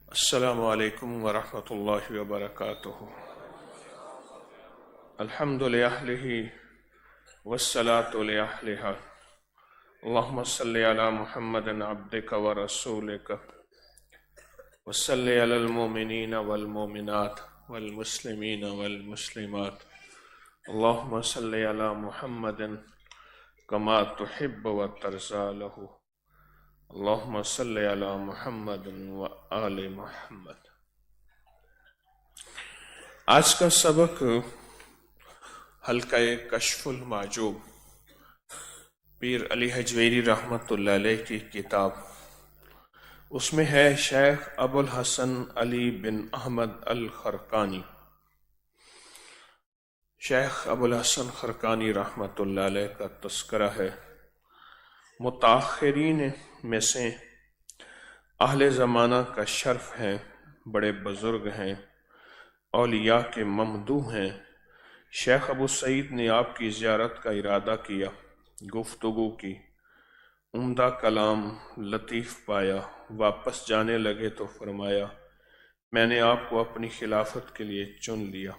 السلام علیکم ورحمۃ اللہ وبرکاتہ۔ الحمد للہ والصلاة لأہلہا، اللہم صلی علی محمد عبدک ورسولک وصلی علی المؤمنین والمؤمنات والمسلمین والمسلمات، اللہم صلی علی محمد کما تحب وترضی لہ، اللہم صلی علی محمد وآل محمد۔ آج کا سبق حلقہ کشف المعجوب، پیر علی حجویری رحمۃ اللہ علیہ کی کتاب، اس میں ہے شیخ ابو الحسن علی بن احمد الخرقانی۔ شیخ ابو الحسن خرقانی رحمۃ اللہ علیہ کا تذکرہ ہے۔ متاخرین میں سے اہل زمانہ کا شرف ہیں، بڑے بزرگ ہیں، اولیاء کے ممدوح ہیں۔ شیخ ابو سعید نے آپ کی زیارت کا ارادہ کیا، گفتگو کی، عمدہ کلام لطیف پایا۔ واپس جانے لگے تو فرمایا، میں نے آپ کو اپنی خلافت کے لیے چن لیا۔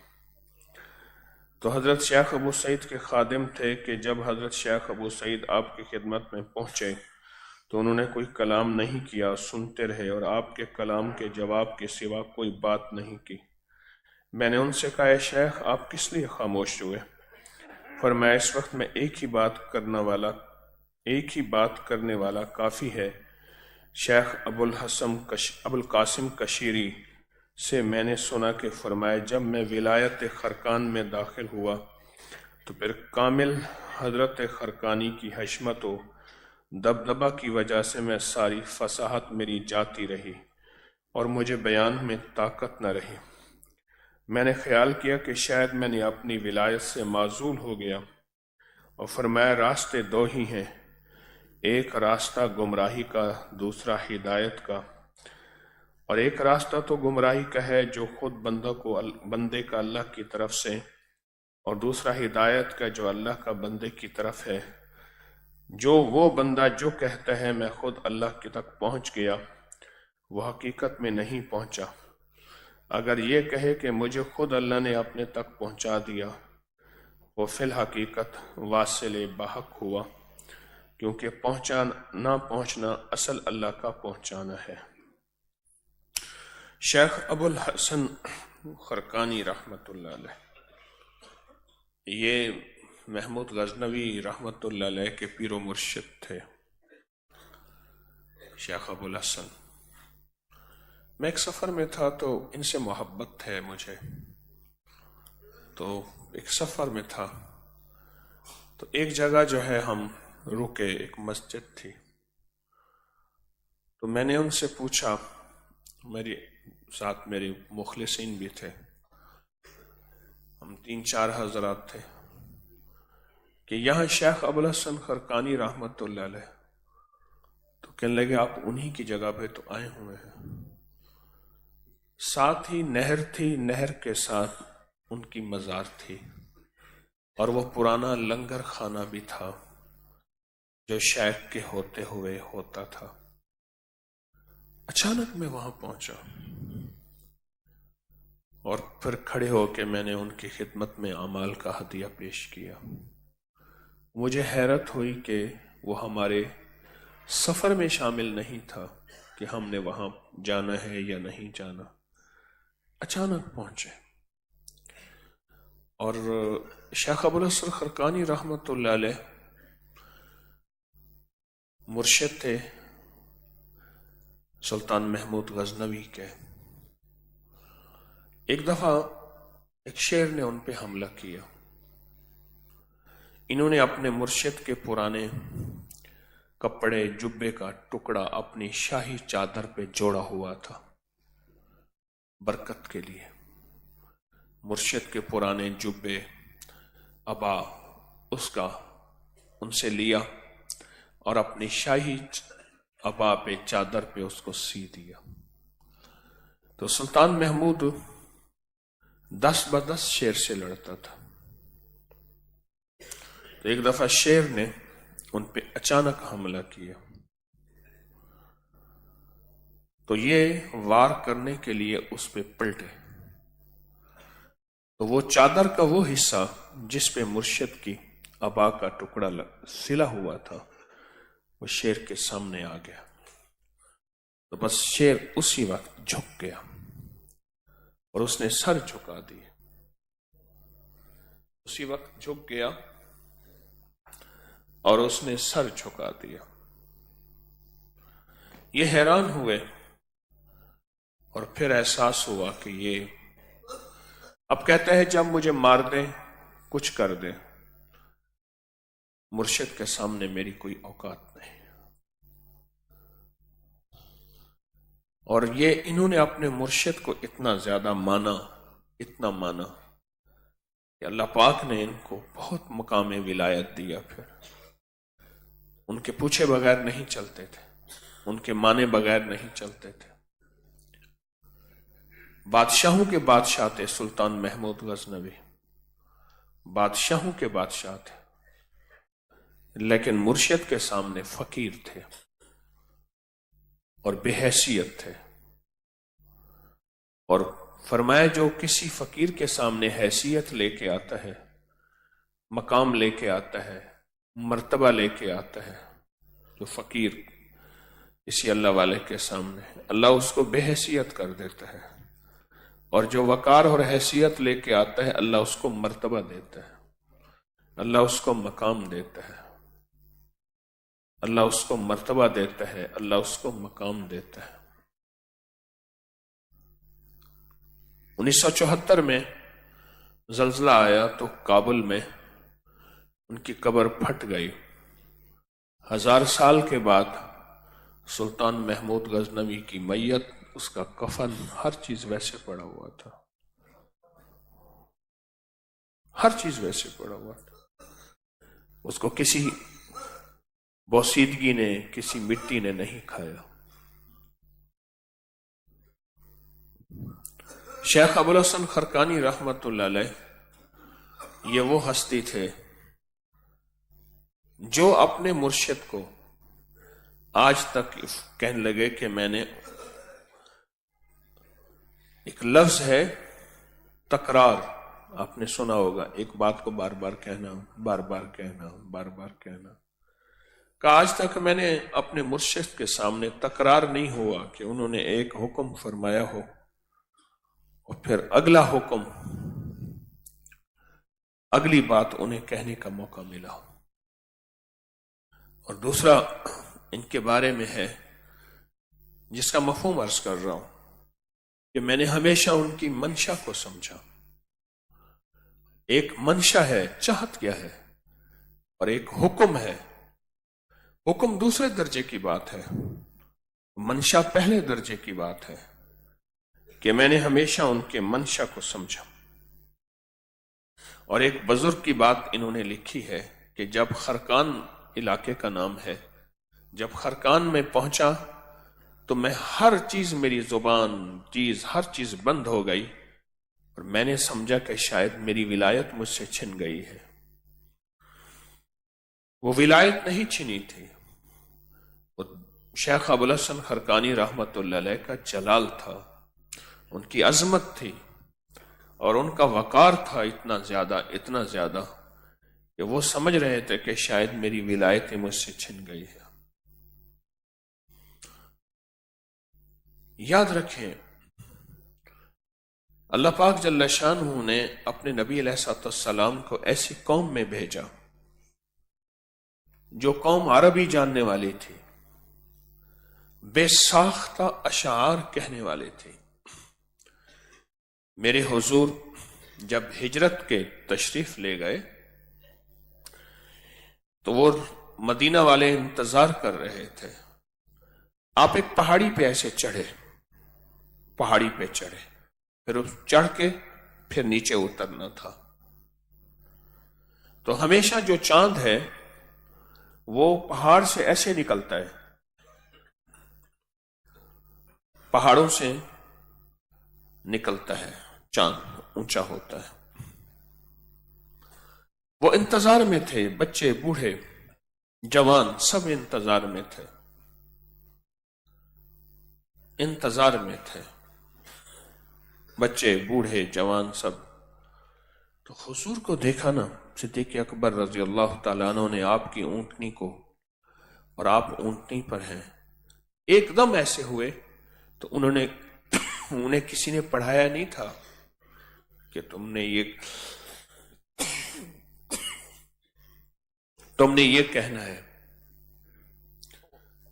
تو حضرت شیخ ابو سعید کے خادم تھے کہ جب حضرت شیخ ابو سعید آپ کی خدمت میں پہنچے تو انہوں نے کوئی کلام نہیں کیا، سنتے رہے اور آپ کے کلام کے جواب کے سوا کوئی بات نہیں کی۔ میں نے ان سے کہا، اے شیخ آپ کس لیے خاموش ہوئے؟ فرمایا، اس وقت میں ایک ہی بات کرنے والا کافی ہے۔ شیخ ابو القاسم کشیری سے میں نے سنا کہ فرمایا، جب میں ولایت خرقان میں داخل ہوا تو پھر کامل حضرت خرقانی کی حشمت و دبدبہ کی وجہ سے میں ساری فصاحت میری جاتی رہی اور مجھے بیان میں طاقت نہ رہی۔ میں نے خیال کیا کہ شاید میں نے اپنی ولایت سے معزول ہو گیا، اور فرمایا، راستے دو ہی ہیں، ایک راستہ گمراہی کا، دوسرا ہدایت کا۔ اور ایک راستہ تو گمراہی کا ہے جو خود بندے کا اللہ کی طرف سے، اور دوسرا ہدایت کا جو اللہ کا بندے کی طرف ہے۔ جو وہ بندہ جو کہتا ہے میں خود اللہ کی تک پہنچ گیا، وہ حقیقت میں نہیں پہنچا۔ اگر یہ کہے کہ مجھے خود اللہ نے اپنے تک پہنچا دیا، وہ فی الحقیقت واصل بحق ہوا، کیونکہ پہنچنا اصل اللہ کا پہنچانا ہے۔ شیخ ابو الحسن خرقانی رحمۃ اللہ علیہ، یہ محمود غزنوی رحمۃ اللہ علیہ کے پیر و مرشد تھے۔ شیخ ابو الحسن، میں ایک سفر میں تھا تو ان سے محبت ہے مجھے، تو ایک سفر میں تھا تو ایک جگہ جو ہے ہم رکے، ایک مسجد تھی، تو میں نے ان سے پوچھا، میری ساتھ میرے مخلصین بھی تھے، ہم 3-4 حضرات تھے، کہ یہاں شیخ ابو الحسن خرقانی رحمۃ اللہ علیہ، تو کہنے لگے آپ انہی کی جگہ پہ تو آئے ہوئے ہیں۔ ساتھ ہی نہر تھی، نہر کے ساتھ ان کی مزار تھی، اور وہ پرانا لنگر خانہ بھی تھا جو شیخ کے ہوتے ہوئے ہوتا تھا۔ اچانک میں وہاں پہنچا اور پھر کھڑے ہو کے میں نے ان کی خدمت میں اعمال کا ہدیہ پیش کیا۔ مجھے حیرت ہوئی کہ وہ ہمارے سفر میں شامل نہیں تھا کہ ہم نے وہاں جانا ہے یا نہیں جانا، اچانک پہنچے۔ اور شیخ ابو الحسن خرقانی رحمۃ اللہ علیہ مرشد تھے سلطان محمود غزنوی کے۔ ایک دفعہ ایک شیر نے ان پہ حملہ کیا۔ انہوں نے اپنے مرشد کے پرانے کپڑے، جبے کا ٹکڑا اپنی شاہی چادر پہ جوڑا ہوا تھا برکت کے لیے۔ مرشد کے پرانے جبے، ابا، اس کا ان سے لیا اور اپنی شاہی ابا پہ، چادر پہ اس کو سی دیا۔ تو سلطان محمود 10 شیر سے لڑتا تھا، تو ایک دفعہ شیر نے ان پہ اچانک حملہ کیا، تو یہ وار کرنے کے لیے اس پہ پلٹے، تو وہ چادر کا وہ حصہ جس پہ مرشد کی عبا کا ٹکڑا سلا ہوا تھا وہ شیر کے سامنے آ گیا، تو بس شیر اسی وقت جھک گیا اور اس نے سر جھکا دی، اسی وقت جھک گیا اور اس نے سر جھکا دیا۔ یہ حیران ہوئے اور پھر احساس ہوا کہ یہ اب کہتا ہے جب مجھے مار دیں کچھ کر دیں، مرشد کے سامنے میری کوئی اوقات نہیں۔ اور یہ انہوں نے اپنے مرشد کو اتنا زیادہ مانا، اتنا مانا کہ اللہ پاک نے ان کو بہت مقام ولایت دیا۔ پھر ان کے پوچھے بغیر نہیں چلتے تھے، ان کے مانے بغیر نہیں چلتے تھے۔ بادشاہوں کے بادشاہ تھے سلطان محمود غزنوی، بادشاہوں کے بادشاہ تھے، لیکن مرشد کے سامنے فقیر تھے اور بے حیثیت تھے۔ اور فرمایا جو کسی فقیر کے سامنے حیثیت لے کے آتا ہے، مقام لے کے آتا ہے، مرتبہ لے کے آتا ہے، جو فقیر کسی اللہ والے کے سامنے، اللہ اس کو بے حیثیت کر دیتا ہے، اور جو وقار اور حیثیت لے کے آتا ہے اللہ اس کو مرتبہ دیتا ہے، اللہ اس کو مقام دیتا ہے، اللہ اس کو مرتبہ دیتا ہے، اللہ اس کو مقام دیتا ہے۔ 1974 میں زلزلہ آیا تو کابل میں ان کی قبر پھٹ گئی۔ 1000 سال کے بعد سلطان محمود غزنوی کی میت، اس کا کفن، ہر چیز ویسے پڑا ہوا تھا، ہر چیز ویسے پڑا ہوا تھا، اس کو کسی بوسیدگی نے، کسی مٹی نے نہیں کھایا۔ شیخ ابوالحسن خرقانی رحمت اللہ علیہ یہ وہ ہستی تھے جو اپنے مرشد کو آج تک کہنے لگے کہ میں نے، ایک لفظ ہے تکرار، آپ نے سنا ہوگا، ایک بات کو بار بار کہنا، بار بار کہنا، بار بار کہنا، کہ آج تک میں نے اپنے مرشد کے سامنے تکرار نہیں ہوا کہ انہوں نے ایک حکم فرمایا ہو اور پھر اگلا حکم، اگلی بات انہیں کہنے کا موقع ملا ہو۔ اور دوسرا ان کے بارے میں ہے جس کا مفہوم عرض کر رہا ہوں کہ میں نے ہمیشہ ان کی منشا کو سمجھا۔ ایک منشا ہے، چاہت کیا ہے، اور ایک حکم ہے۔ حکم دوسرے درجے کی بات ہے، منشا پہلے درجے کی بات ہے، کہ میں نے ہمیشہ ان کے منشا کو سمجھا۔ اور ایک بزرگ کی بات انہوں نے لکھی ہے کہ جب خرقان علاقے کا نام ہے، جب خرقان میں پہنچا تو میں ہر چیز، میری زبان، ہر چیز بند ہو گئی، اور میں نے سمجھا کہ شاید میری ولایت مجھ سے چھن گئی ہے۔ وہ ولایت نہیں چھنی تھی، وہ شیخ ابوالحسن خرقانی رحمت اللہ علیہ کا جلال تھا، ان کی عظمت تھی، اور ان کا وقار تھا اتنا زیادہ کہ وہ سمجھ رہے تھے کہ شاید میری ولایت مجھ سے چھن گئی ہے۔ یاد رکھیں، اللہ پاک جل شانہ نے اپنے نبی علیہ السلام کو ایسی قوم میں بھیجا جو قوم عربی جاننے والی تھی، بے ساختہ اشعار کہنے والے تھے۔ میرے حضور جب ہجرت کے تشریف لے گئے تو وہ مدینہ والے انتظار کر رہے تھے۔ آپ ایک پہاڑی پہ ایسے چڑھے، پہاڑی پہ چڑھے، پھر چڑھ کے پھر نیچے اترنا تھا۔ تو ہمیشہ جو چاند ہے وہ پہاڑ سے ایسے نکلتا ہے، پہاڑوں سے نکلتا ہے، چاند اونچا ہوتا ہے۔ وہ انتظار میں تھے، بچے، بوڑھے، جوان، سب انتظار میں تھے۔ انتظار میں تھے، بچے بوڑھے جوان سب. تو حضور کو دیکھا نا صدیق اکبر رضی اللہ تعالیٰ عنہ نے آپ کی اونٹنی کو، اور آپ اونٹنی پر ہیں، ایک دم ایسے ہوئے. تو انہیں کسی نے پڑھایا نہیں تھا کہ تم نے یہ کہنا ہے.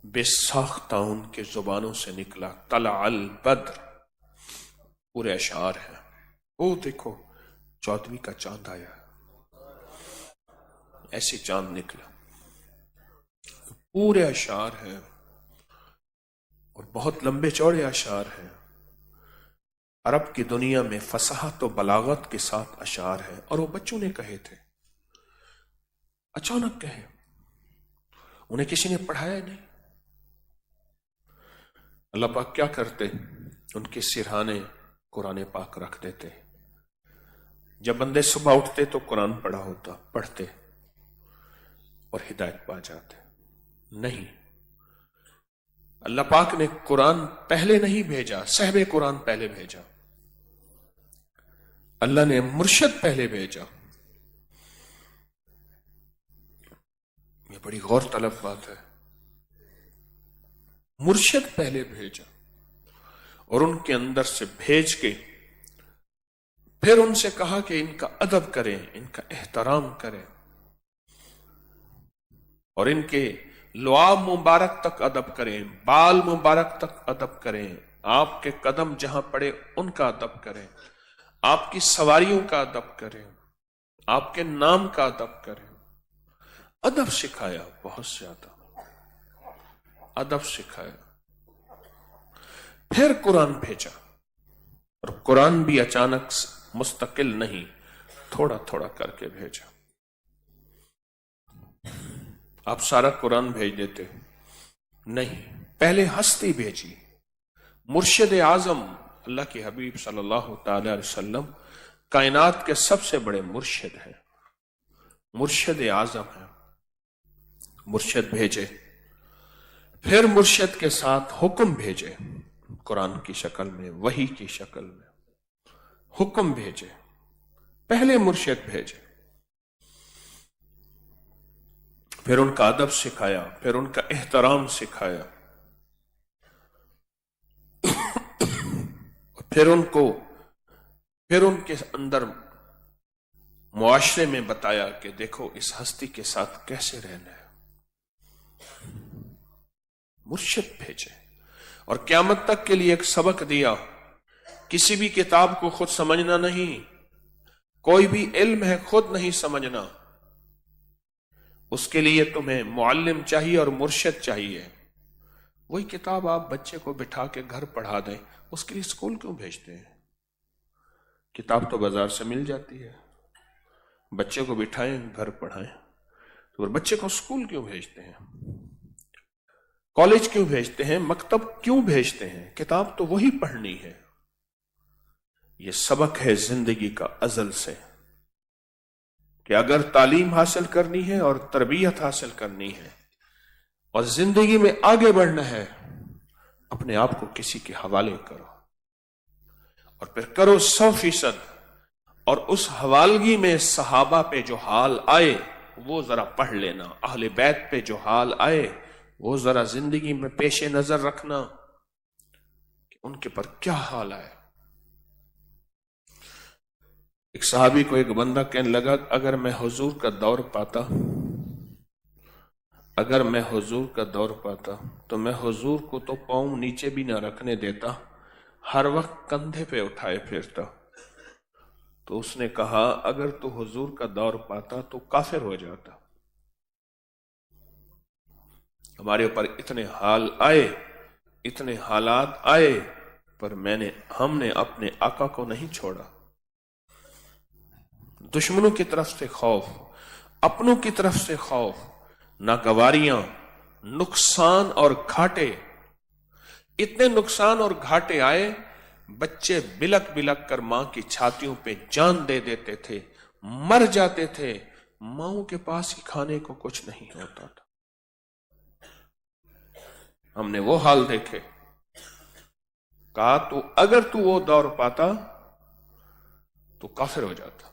بے ساختہ ان کے زبانوں سے نکلا طلع البدر، پورے اشعار ہیں. او دیکھو 14ویں کا چاند آیا، ایسے چاند نکلا، پورے اشعار ہیں اور بہت لمبے چوڑے اشعار ہیں. عرب کی دنیا میں فصاحت و بلاغت کے ساتھ اشعار ہیں، اور وہ بچوں نے کہے تھے، اچانک کہے، انہیں کسی نے پڑھایا نہیں. اللہ پاک کیا کرتے، ان کے سرہانے قرآن پاک رکھ دیتے. جب بندے صبح اٹھتے تو قرآن پڑھتے اور ہدایت پا جاتے. نہیں، اللہ پاک نے قرآن پہلے نہیں بھیجا، صاحب قرآن پہلے بھیجا. اللہ نے مرشد پہلے بھیجا. یہ بڑی غور طلب بات ہے. مرشد پہلے بھیجا اور ان کے اندر سے بھیج کے پھر ان سے کہا کہ ان کا ادب کریں، ان کا احترام کریں، اور ان کے لعاب مبارک تک ادب کریں، بال مبارک تک ادب کریں، آپ کے قدم جہاں پڑے ان کا ادب کریں، آپ کی سواریوں کا ادب کریں، آپ کے نام کا ادب کریں. ادب سکھایا، بہت زیادہ ادب سکھایا. پھر قرآن بھیجا، اور قرآن بھی اچانک مستقل نہیں، تھوڑا تھوڑا کر کے بھیجا. آپ سارا قرآن بھیج دیتے؟ نہیں، پہلے ہستی بھیجی. مرشد اعظم اللہ کے حبیب صلی اللہ تعالی علیہ وسلم کائنات کے سب سے بڑے مرشد ہیں، مرشد اعظم ہیں. مرشد بھیجے، پھر مرشد کے ساتھ حکم بھیجے، قرآن کی شکل میں، وحی کی شکل میں حکم بھیجے. پہلے مرشد بھیجے، پھر ان کا ادب سکھایا، پھر ان کا احترام سکھایا، پھر ان کے اندر معاشرے میں بتایا کہ دیکھو اس ہستی کے ساتھ کیسے رہنا ہے. مرشد بھیجے اور قیامت تک کے لیے ایک سبق دیا. کسی بھی کتاب کو خود سمجھنا نہیں، کوئی بھی علم ہے خود نہیں سمجھنا، اس کے لیے تمہیں معلم چاہیے اور مرشد چاہیے. وہی کتاب آپ بچے کو بٹھا کے گھر پڑھا دیں، اس کے لیے اسکول کیوں بھیجتے ہیں؟ کتاب تو بازار سے مل جاتی ہے، بچے کو بٹھائیں گھر پڑھائیں. تو بچے کو اسکول کیوں بھیجتے ہیں، کالج کیوں بھیجتے ہیں، مکتب کیوں بھیجتے ہیں؟ کتاب تو وہی پڑھنی ہے. یہ سبق ہے زندگی کا ازل سے، کہ اگر تعلیم حاصل کرنی ہے اور تربیت حاصل کرنی ہے اور زندگی میں آگے بڑھنا ہے، اپنے آپ کو کسی کے حوالے کرو، اور پھر کرو 100%. اور اس حوالگی میں صحابہ پہ جو حال آئے وہ ذرا پڑھ لینا، اہل بیت پہ جو حال آئے وہ ذرا زندگی میں پیش نظر رکھنا کہ ان کے پر کیا حال آئے. ایک صحابی کو ایک بندہ کہنے لگا، اگر میں حضور کا دور پاتا تو میں حضور کو تو پاؤں نیچے بھی نہ رکھنے دیتا، ہر وقت کندھے پہ اٹھائے پھرتا. تو اس نے کہا، اگر تو حضور کا دور پاتا تو کافر ہو جاتا. ہمارے اوپر اتنے حال آئے، اتنے حالات آئے، پر ہم نے اپنے آقا کو نہیں چھوڑا. دشمنوں کی طرف سے خوف، اپنوں کی طرف سے خوف، ناگواریاں، نقصان اور گھاٹے. اتنے نقصان اور گھاٹے آئے، بچے بلک بلک کر ماں کی چھاتیوں پہ جان دے دیتے تھے، مر جاتے تھے. ماؤں کے پاس ہی کھانے کو کچھ نہیں ہوتا تھا. ہم نے وہ حال دیکھے. کہا تو اگر تو وہ دور پاتا تو کافر ہو جاتا،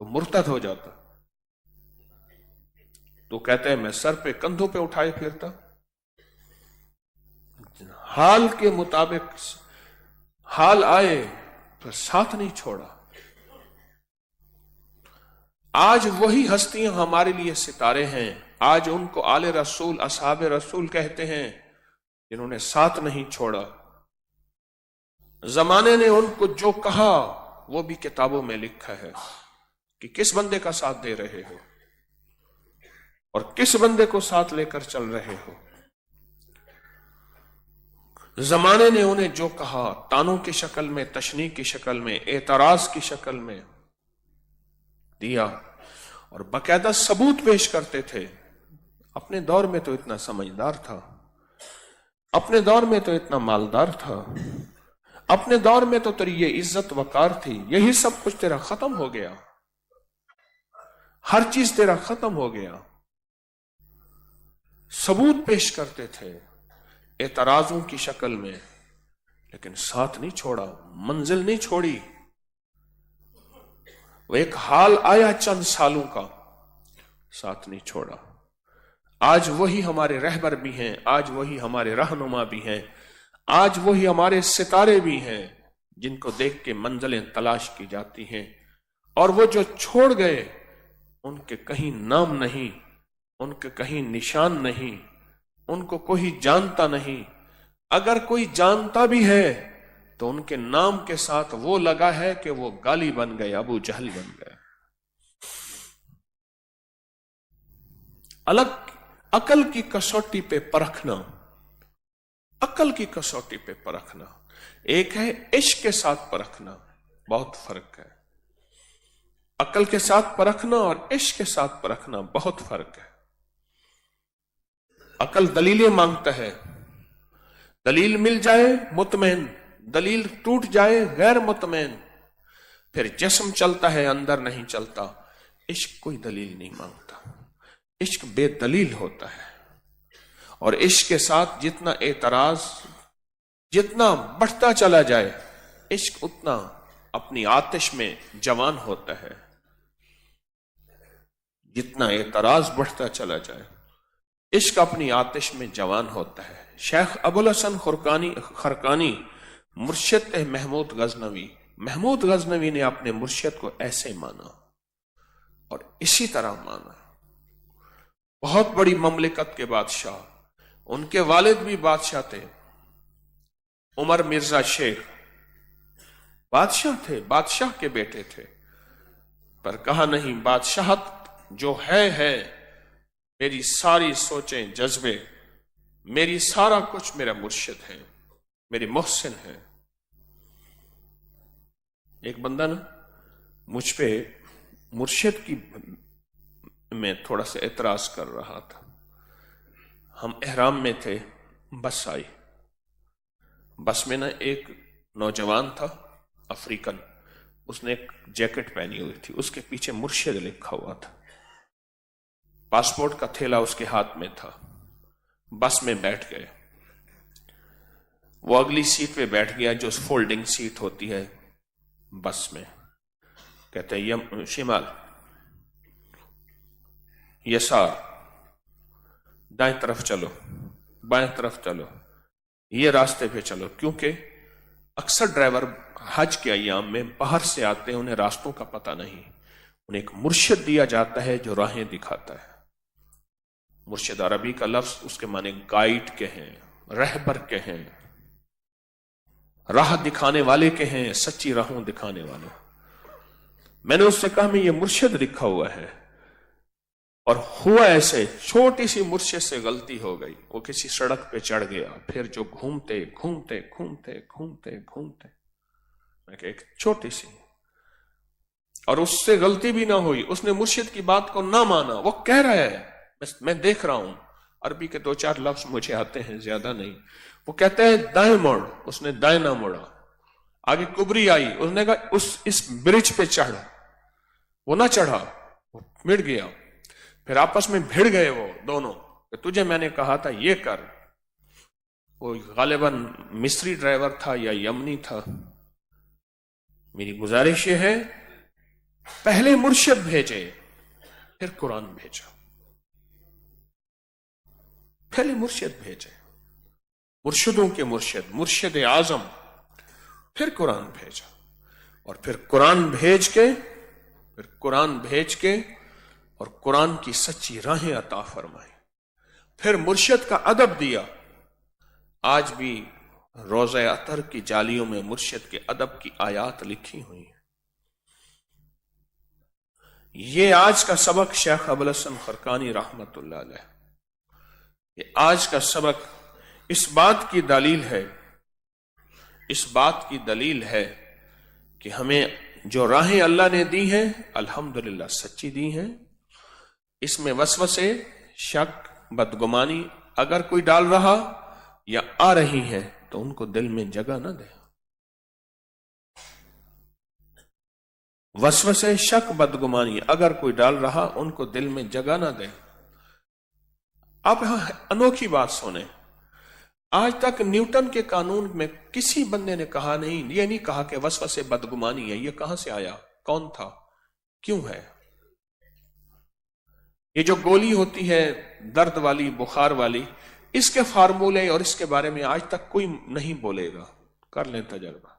تو مرتد ہو جاتا. تو کہتے ہیں میں سر پہ کندھوں پہ اٹھائے پھرتا. حال کے مطابق حال آئے پر ساتھ نہیں چھوڑا. آج وہی ہستیاں ہمارے لیے ستارے ہیں. آج ان کو آل رسول، اصحاب رسول کہتے ہیں، جنہوں نے ساتھ نہیں چھوڑا. زمانے نے ان کو جو کہا وہ بھی کتابوں میں لکھا ہے کہ کس بندے کا ساتھ دے رہے ہو اور کس بندے کو ساتھ لے کر چل رہے ہو. زمانے نے انہیں جو کہا تانوں کی شکل میں، تشنیع کی شکل میں، اعتراض کی شکل میں دیا اور باقاعدہ ثبوت پیش کرتے تھے. اپنے دور میں تو اتنا سمجھدار تھا، اپنے دور میں تو اتنا مالدار تھا، اپنے دور میں تو تیری یہ عزت وقار تھی، یہی سب کچھ تیرا ختم ہو گیا، ہر چیز تیرا ختم ہو گیا. ثبوت پیش کرتے تھے اعتراضوں کی شکل میں، لیکن ساتھ نہیں چھوڑا، منزل نہیں چھوڑی. وہ ایک حال آیا چند سالوں کا، ساتھ نہیں چھوڑا. آج وہی ہمارے رہبر بھی ہیں، آج وہی ہمارے رہنما بھی ہیں، آج وہی ہمارے ستارے بھی ہیں جن کو دیکھ کے منزلیں تلاش کی جاتی ہیں. اور وہ جو چھوڑ گئے ان کے کہیں نام نہیں، ان کے کہیں نشان نہیں، ان کو کوئی جانتا نہیں. اگر کوئی جانتا بھی ہے تو ان کے نام کے ساتھ وہ لگا ہے کہ وہ گالی بن گئے، ابو جہل بن گئے. عقل کی کسوٹی پہ پرکھنا، عقل کی کسوٹی پہ پرکھنا ایک ہے، عشق کے ساتھ پرکھنا بہت فرق ہے. عقل کے ساتھ پرکھنا اور عشق کے ساتھ پرکھنا بہت فرق ہے. عقل دلیلیں مانگتا ہے، دلیل مل جائے مطمئن، دلیل ٹوٹ جائے غیر مطمئن. پھر جسم چلتا ہے اندر نہیں چلتا. عشق کوئی دلیل نہیں مانگتا، عشق بے دلیل ہوتا ہے. اور عشق کے ساتھ جتنا اعتراض جتنا بڑھتا چلا جائے، عشق اتنا اپنی آتش میں جوان ہوتا ہے. جتنا اعتراض بڑھتا چلا جائے، عشق اپنی آتش میں جوان ہوتا ہے. شیخ ابوالحسن خرقانی مرشد محمود غزنوی، محمود غزنوی نے اپنے مرشد کو ایسے مانا اور اسی طرح مانا. بہت بڑی مملکت کے بادشاہ، ان کے والد بھی بادشاہ تھے. عمر مرزا شیخ بادشاہ تھے، بادشاہ کے بیٹے تھے، پر کہا نہیں بادشاہت جو ہے میری ساری سوچیں جذبے، میری سارا کچھ میرا مرشد ہے، میری محسن ہے. ایک بندہ نا مجھ پہ مرشد کی میں تھوڑا سا اعتراض کر رہا تھا. ہم احرام میں تھے، بس آئی، بس میں نا ایک نوجوان تھا افریقن، اس نے ایک جیکٹ پہنی ہوئی تھی، اس کے پیچھے مرشد لکھا ہوا تھا. پاسپورٹ کا تھیلا اس کے ہاتھ میں تھا. بس میں بیٹھ گئے، وہ اگلی سیٹ پہ بیٹھ گیا جو فولڈنگ سیٹ ہوتی ہے بس میں. کہتے ہیں شمال، یسار، دائیں طرف چلو، بائیں طرف چلو، یہ راستے پہ چلو. کیونکہ اکثر ڈرائیور حج کے ایام میں باہر سے آتے ہیں، انہیں راستوں کا پتہ نہیں، انہیں ایک مرشد دیا جاتا ہے جو راہیں دکھاتا ہے. مرشد عربی کا لفظ اس کے معنی گائیڈ کے ہیں، رہبر کے ہیں، راہ دکھانے والے کے ہیں، سچی راہوں دکھانے والے. میں نے اس سے کہا میں یہ مرشد لکھا ہوا ہے، اور ہوا ایسے چھوٹی سی مرشد سے غلطی ہو گئی، وہ کسی سڑک پہ چڑھ گیا، پھر جو گھومتے گھومتے گھومتے گھومتے گھومتے میں کہ ایک چھوٹی سی، اور اس سے غلطی بھی نہ ہوئی، اس نے مرشد کی بات کو نہ مانا. وہ کہہ رہا ہے، میں دیکھ رہا ہوں، عربی کے 2-4 لفظ مجھے آتے ہیں، زیادہ نہیں. وہ کہتے ہیں دائیں موڑ، اس نے دائیں نہ موڑا. آگے کبری آئی، اس نے کہا اس برج پہ چڑھ، وہ نہ چڑھا، وہ مڑ گیا. پھر آپس میں بھیڑ گئے وہ دونوں کہ تجھے میں نے کہا تھا یہ کر. وہ غالباً مصری ڈرائیور تھا یا یمنی تھا. میری گزارش یہ ہے پہلے مرشد بھیجے پھر قرآن بھیجا. پہلے مرشد بھیجے، مرشدوں کے مرشد، مرشد اعظم، پھر قرآن بھیجا، اور پھر قرآن بھیج کے اور قرآن کی سچی راہیں عطا فرمائیں. پھر مرشد کا ادب دیا. آج بھی روضہ اطہر کی جالیوں میں مرشد کے ادب کی آیات لکھی ہوئی ہیں. یہ آج کا سبق شیخ ابوالحسن خرقانی رحمت اللہ علیہ، یہ آج کا سبق اس بات کی دلیل ہے کہ ہمیں جو راہیں اللہ نے دی ہیں الحمدللہ سچی دی ہیں. اس میں وسوسے، شک، بدگمانی اگر کوئی ڈال رہا یا آ رہی ہیں تو ان کو دل میں جگہ نہ دیں. وسوسے، شک، بدگمانی اگر کوئی ڈال رہا ان کو دل میں جگہ نہ دیں. آپ یہاں انوکھی بات سنیں، آج تک نیوٹن کے قانون میں کسی بندے نے یہ نہیں کہا کہ وسوسے بدگمانی ہے. یہ کہاں سے آیا؟ کون تھا؟ کیوں ہے؟ یہ جو گولی ہوتی ہے درد والی، بخار والی، اس کے فارمولے اور اس کے بارے میں آج تک کوئی نہیں بولے گا. کر لیں تجربہ.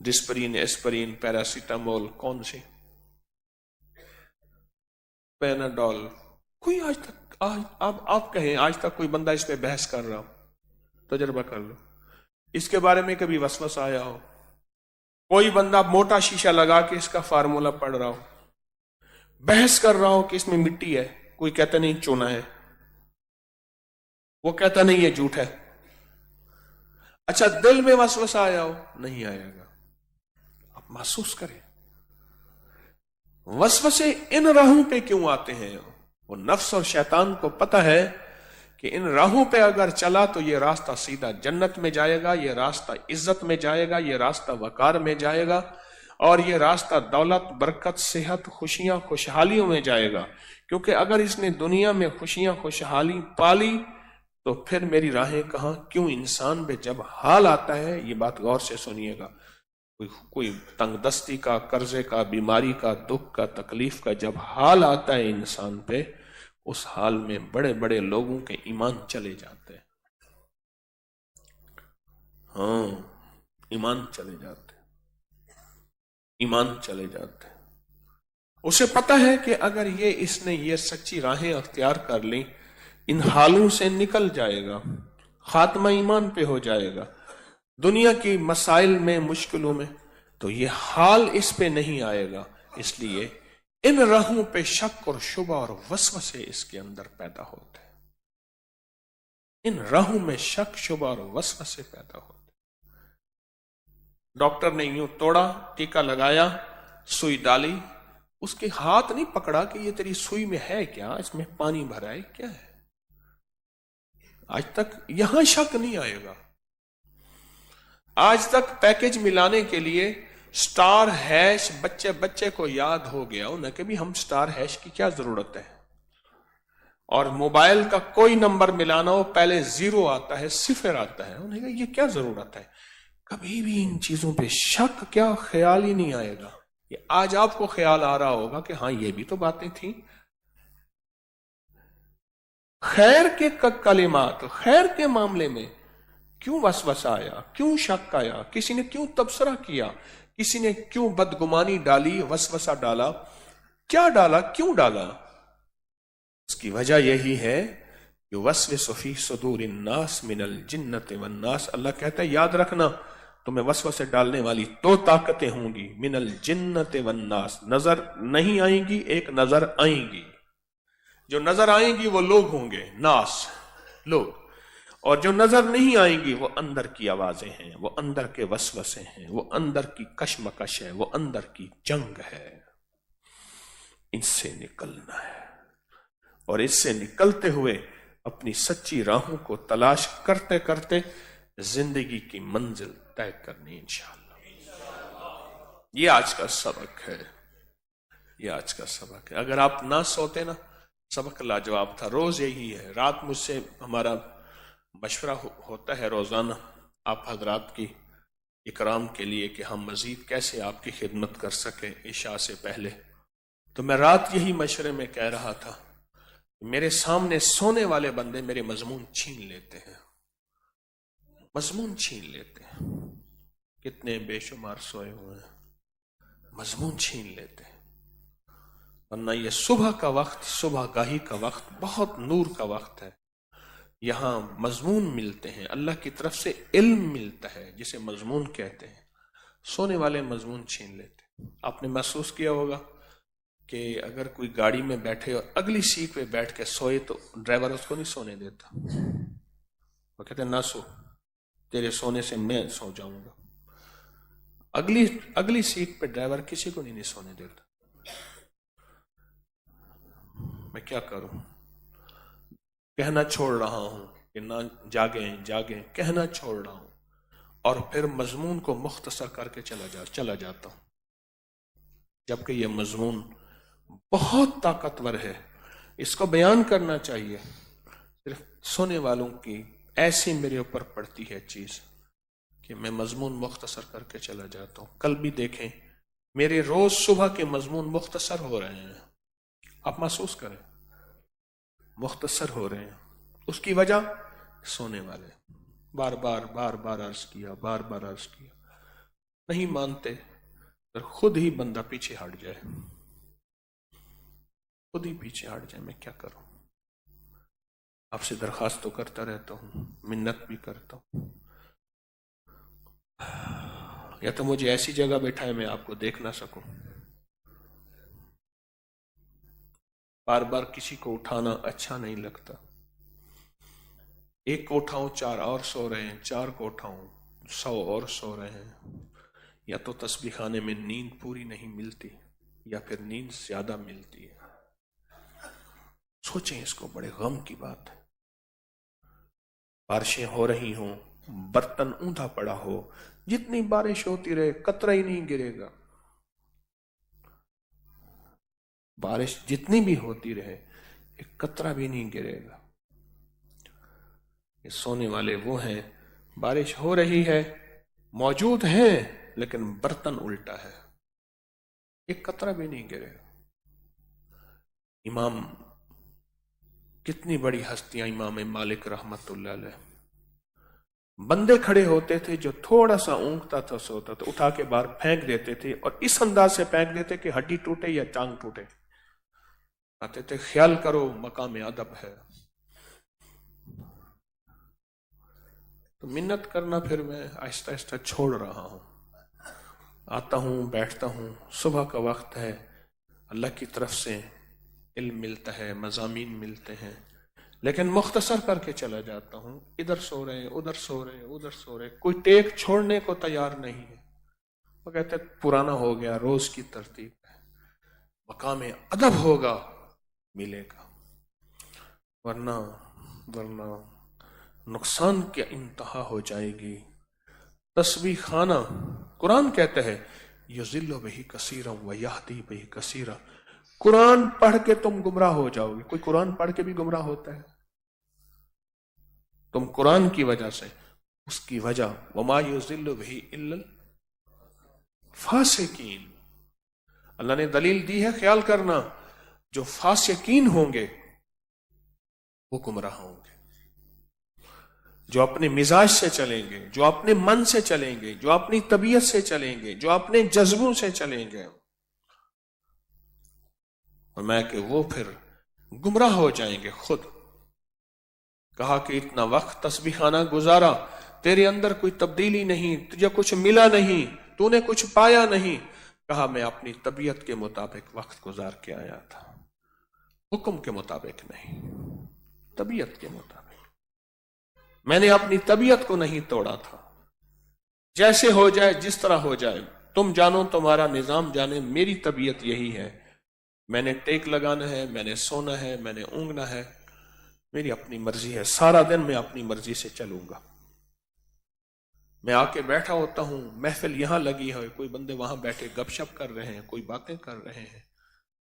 ڈسپرین، ایسپرین، پیراسیٹامول، کون سی، پیناڈول، کوئی آج تک آپ کہیں آج تک کوئی بندہ اس پہ بحث کر رہا ہو؟ تجربہ کر لو. اس کے بارے میں کبھی وسوسہ آیا ہو؟ کوئی بندہ موٹا شیشہ لگا کے اس کا فارمولا پڑھ رہا ہو، بحث کر رہا ہو کہ اس میں مٹی ہے، کوئی کہتا نہیں چونا ہے، وہ کہتا نہیں یہ جھوٹ ہے. اچھا دل میں وسوسہ آیا ہو؟ نہیں آئے گا. آپ محسوس کریں وسوسے ان راہوں پہ کیوں آتے ہیں. وہ نفس اور شیطان کو پتہ ہے کہ ان راہوں پہ اگر چلا تو یہ راستہ سیدھا جنت میں جائے گا، یہ راستہ عزت میں جائے گا، یہ راستہ وقار میں جائے گا، اور یہ راستہ دولت، برکت، صحت، خوشیاں، خوشحالیوں میں جائے گا. کیونکہ اگر اس نے دنیا میں خوشیاں، خوشحالی پالی تو پھر میری راہیں کہاں. کیوں انسان پہ جب حال آتا ہے، یہ بات غور سے سنیے گا، کوئی تنگ دستی کا، قرضے کا، بیماری کا، دکھ کا، تکلیف کا جب حال آتا ہے انسان پہ، اس حال میں بڑے بڑے لوگوں کے ایمان چلے جاتے ہیں. ہاں ایمان چلے جاتے ہیں. اسے پتا ہے کہ اگر اس نے یہ سچی راہیں اختیار کر لی، ان حالوں سے نکل جائے گا، خاتمہ ایمان پہ ہو جائے گا. دنیا کی مسائل میں، مشکلوں میں تو یہ حال اس پہ نہیں آئے گا. اس لیے ان راہوں پہ شک اور شبہ اور وسوسے اس کے اندر پیدا ہوتے ہیں. ان راہوں میں شک، شبہ اور وسوسے پیدا ہوتے ہیں. ڈاکٹر نے یوں توڑا، ٹیکا لگایا، سوئی ڈالی، اس کے ہاتھ نہیں پکڑا کہ یہ تیری سوئی میں ہے کیا، اس میں پانی بھرا ہے کیا ہے. آج تک یہاں شک نہیں آئے گا. آج تک پیکج ملانے کے لیے سٹار ہیش بچے کو یاد ہو گیا انہیں کہ بھی ہم سٹار ہیش کی کیا ضرورت ہے. اور موبائل کا کوئی نمبر ملانا ہو پہلے 0 آتا ہے، 0 آتا ہے، انہیں کہا یہ کیا ضرورت ہے. کبھی بھی ان چیزوں پہ شک کیا خیال ہی نہیں آئے گا. یہ آج آپ کو خیال آ رہا ہوگا کہ ہاں یہ بھی تو باتیں تھیں. خیر کے کلمات، خیر کے معاملے میں کیوں وسوسہ آیا، کیوں شک آیا، کسی نے کیوں تبصرہ کیا، کسی نے کیوں بدگمانی ڈالی، وسوسہ ڈالا، کیا ڈالا، کیوں ڈالا. اس کی وجہ یہی ہے کہ وسوس فی صدور الناس من الجنۃ والناس. اللہ کہتا ہے یاد رکھنا تمہیں وسوسے ڈالنے والی 2 طاقتیں ہوں گی، من الجنۃ والناس. نظر نہیں آئیں گی، ایک نظر آئیں گی. جو نظر آئیں گی وہ لوگ ہوں گے، ناس لوگ، اور جو نظر نہیں آئیں گی وہ اندر کی آوازیں ہیں، وہ اندر کے وسوسے ہیں، وہ اندر کی کشمکش ہے، وہ اندر کی جنگ ہے. ان سے نکلنا ہے اور اس سے نکلتے ہوئے اپنی سچی راہوں کو تلاش کرتے کرتے زندگی کی منزل طے کرنی انشاءاللہ. یہ آج کا سبق ہے، یہ آج کا سبق ہے. اگر آپ نہ سوتے نا سبق لاجواب تھا. روز یہی ہے. رات مجھ سے ہمارا مشورہ ہوتا ہے روزانہ آپ حضرات کی اکرام کے لیے کہ ہم مزید کیسے آپ کی خدمت کر سکیں عشاء سے پہلے. تو میں رات یہی مشورے میں کہہ رہا تھا، میرے سامنے سونے والے بندے میرے مضمون چھین لیتے ہیں، مضمون چھین لیتے ہیں. کتنے بے شمار سوئے ہوئے ہیں، مضمون چھین لیتے ہیں. ورنہ یہ صبح کا وقت، صبح گاہی کا وقت بہت نور کا وقت ہے. یہاں مضمون ملتے ہیں، اللہ کی طرف سے علم ملتا ہے جسے مضمون کہتے ہیں. سونے والے مضمون چھین لیتے ہیں. آپ نے محسوس کیا ہوگا کہ اگر کوئی گاڑی میں بیٹھے اور اگلی سیٹ پہ بیٹھ کے سوئے تو ڈرائیور اس کو نہیں سونے دیتا. وہ کہتے ہیں نہ سو، تیرے سونے سے میں سو جاؤں گا. اگلی سیٹ پہ ڈرائیور کسی کو نہیں سونے دیتا. میں کیا کروں؟ کہنا چھوڑ رہا ہوں کہ نہ جاگیں، کہنا چھوڑ رہا ہوں اور پھر مضمون کو مختصر کر کے چلا جاتا ہوں، جبکہ یہ مضمون بہت طاقتور ہے. اس کو بیان کرنا چاہیے. صرف سونے والوں کی ایسی میرے اوپر پڑتی ہے چیز کہ میں مضمون مختصر کر کے چلا جاتا ہوں. کل بھی دیکھیں میرے روز صبح کے مضمون مختصر ہو رہے ہیں. آپ محسوس کریں مختصر ہو رہے ہیں. اس کی وجہ سونے والے. بار بار عرض کیا، نہیں مانتے. پھر خود ہی بندہ پیچھے ہٹ جائے، میں کیا کروں؟ آپ سے درخواست تو کرتا رہتا ہوں، منت بھی کرتا ہوں. یا تو مجھے ایسی جگہ بیٹھائے میں آپ کو دیکھ نہ سکوں. بار کسی کو اٹھانا اچھا نہیں لگتا. ایک کو اٹھاؤں 4 اور سو رہے ہیں، 4 کو اٹھاؤں 100 اور سو رہے ہیں. یا تو تسبیح خانے میں نیند پوری نہیں ملتی یا پھر نیند زیادہ ملتی ہے. سوچیں اس کو، بڑے غم کی بات ہے. بارشیں ہو رہی ہوں، برتن اوندا پڑا ہو، جتنی بارش ہوتی رہے قطرہ ہی نہیں گرے گا. بارش جتنی بھی ہوتی رہے ایک قطرہ بھی نہیں گرے گا. یہ سونے والے وہ ہیں، بارش ہو رہی ہے، موجود ہیں لیکن برتن الٹا ہے، ایک قطرہ بھی نہیں گرے گا. امام، کتنی بڑی ہستیاں، امام مالک رحمت اللہ علیہ. بندے کھڑے ہوتے تھے جو تھوڑا سا اونگتا تھا سوتا تو اٹھا کے باہر پھینک دیتے تھے، اور اس انداز سے پھینک دیتے کہ ہڈی ٹوٹے یا ٹانگ ٹوٹے. آتے تھے خیال کرو مقام ادب ہے. تو منت کرنا پھر میں آہستہ آہستہ چھوڑ رہا ہوں. آتا ہوں، بیٹھتا ہوں، صبح کا وقت ہے، اللہ کی طرف سے علم ملتا ہے، مضامین ملتے ہیں، لیکن مختصر کر کے چلا جاتا ہوں. ادھر سو رہے، ادھر سو رہے، کوئی ٹیک چھوڑنے کو تیار نہیں ہے. وہ کہتے پرانا ہو گیا، روز کی ترتیب ہے، مقام ادب ہوگا ملے گا، ورنہ نقصان کی انتہا ہو جائے گی. تسبیح خانہ، قرآن کہتا ہے یضل بہ کثیرا ویہدی بہ کثیرا. قرآن پڑھ کے تم گمراہ ہو جاؤ گے. کوئی قرآن پڑھ کے بھی گمراہ ہوتا ہے؟ تم قرآن کی وجہ سے، اس کی وجہ وما یضل بہ الا الفاسقین. اللہ نے دلیل دی ہے، خیال کرنا جو فاسقین ہوں گے وہ گمراہ ہوں گے. جو اپنے مزاج سے چلیں گے، جو اپنے من سے چلیں گے، جو اپنی طبیعت سے چلیں گے، جو اپنے جذبوں سے چلیں گے، اور میں کہ وہ پھر گمراہ ہو جائیں گے خود. کہا کہ اتنا وقت تسبیح خانہ گزارا، تیرے اندر کوئی تبدیلی نہیں، تجھے کچھ ملا نہیں، تو نے کچھ پایا نہیں. کہا میں اپنی طبیعت کے مطابق وقت گزار کے آیا تھا، حکم کے مطابق نہیں، طبیعت کے مطابق. میں نے اپنی طبیعت کو نہیں توڑا تھا. جیسے ہو جائے، جس طرح ہو جائے، تم جانو، تمہارا نظام جانے. میری طبیعت یہی ہے، میں نے ٹیک لگانا ہے، میں نے سونا ہے، میں نے اونگنا ہے، میری اپنی مرضی ہے. سارا دن میں اپنی مرضی سے چلوں گا. میں آ کے بیٹھا ہوتا ہوں، محفل یہاں لگی ہے، کوئی بندے وہاں بیٹھے گپ شپ کر رہے ہیں، کوئی باتیں کر رہے ہیں،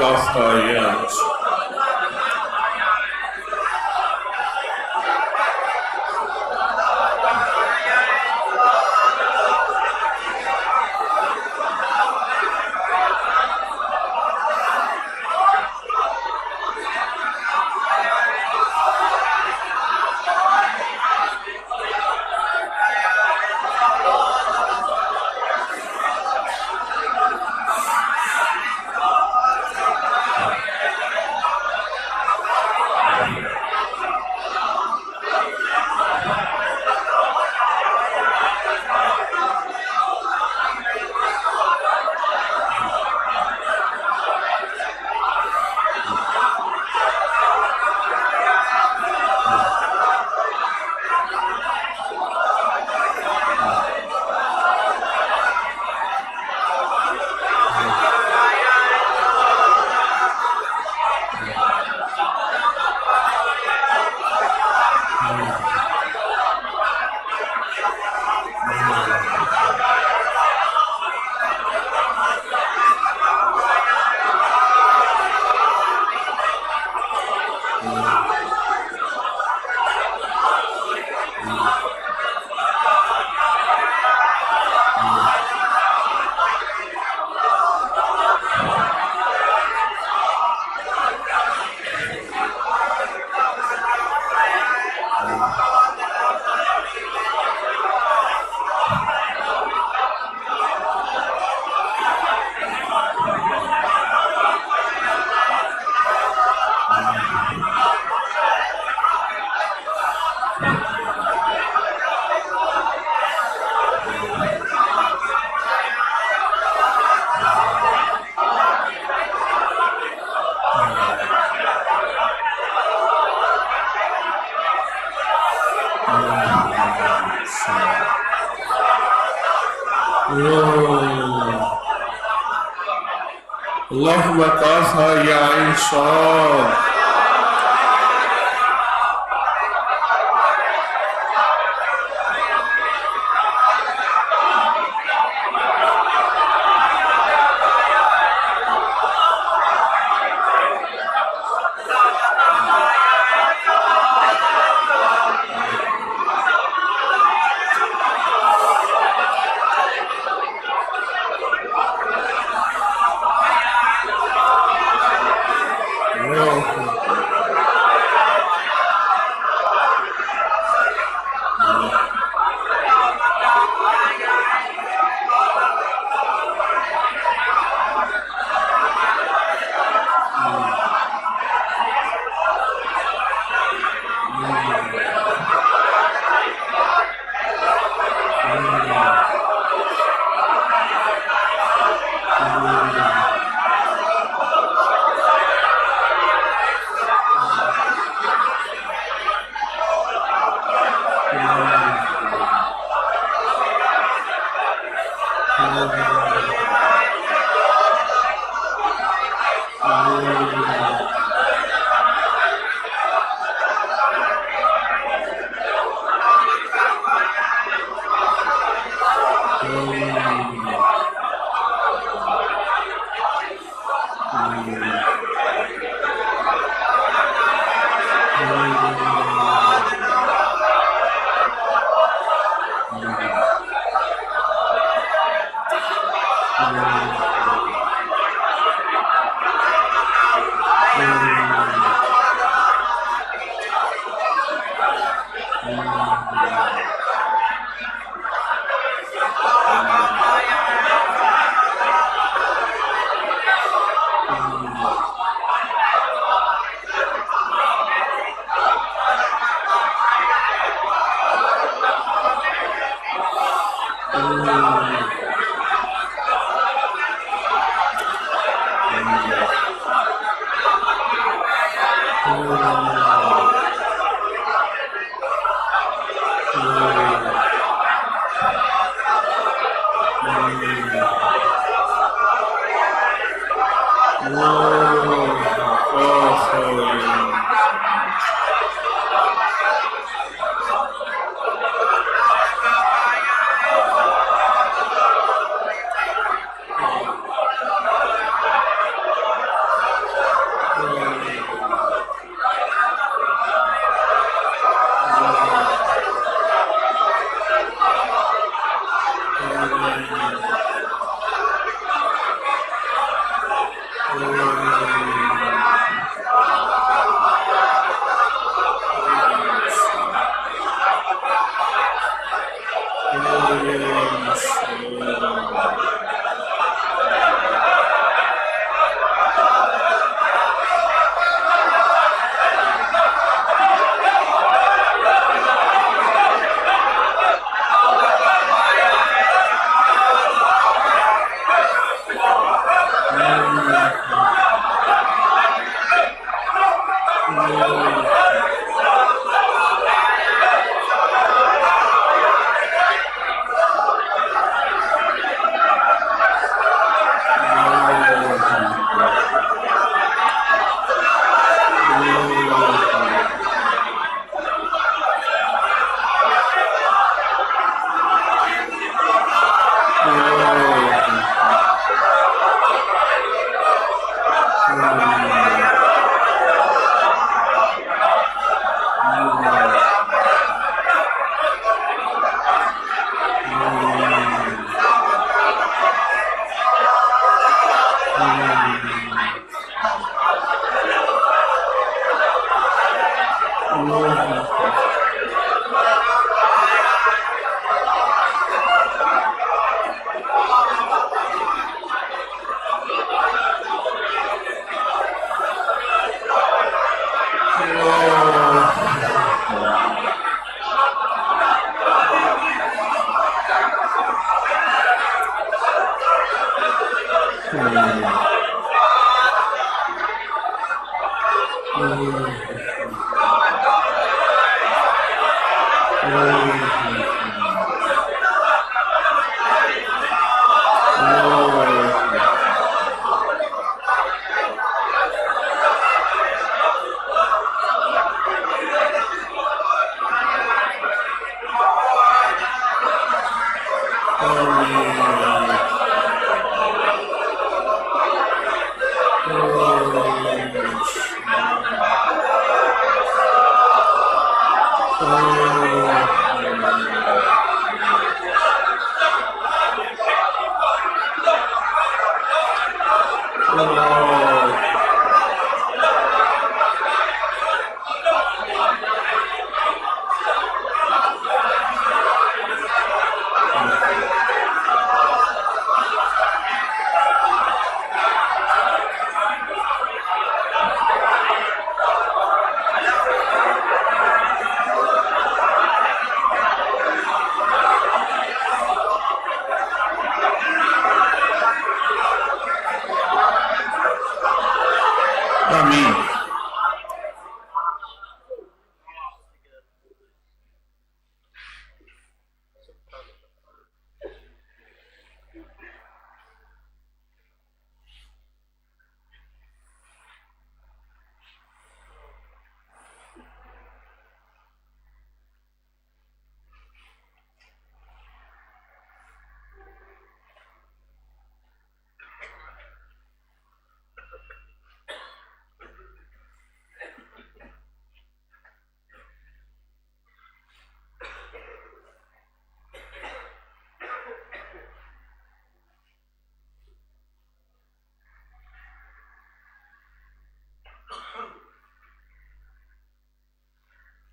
وكفى يا رسول. اللهم كفى يا عين صاد.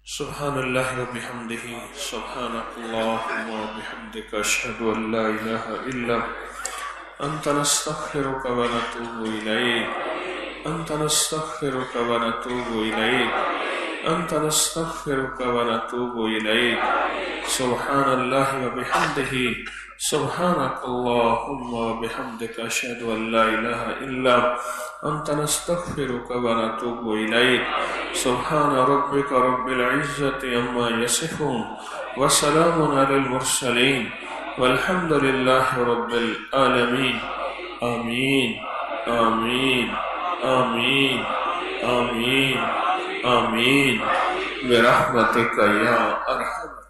سبحان اللہ وبحمدہ سبحانک اللہم وبحمدک اشہد ان لا الہ الا انت نستغفرک ونتوب الیک انت نستغفرک ونتوب الیک انت نستغفرک ونتوب الیک سبحان اللہ وبحمدہ سبحانک اللہم وبحمدک اشہد ان لا الہ الا انت نستغفرک ونتوب الیک سبحان ربک رب العزت عما یصفون وسلام علی المرسلین والحمد للہ رب العالمین آمین آمین آمین آمین آمین برحمتک یا ارحم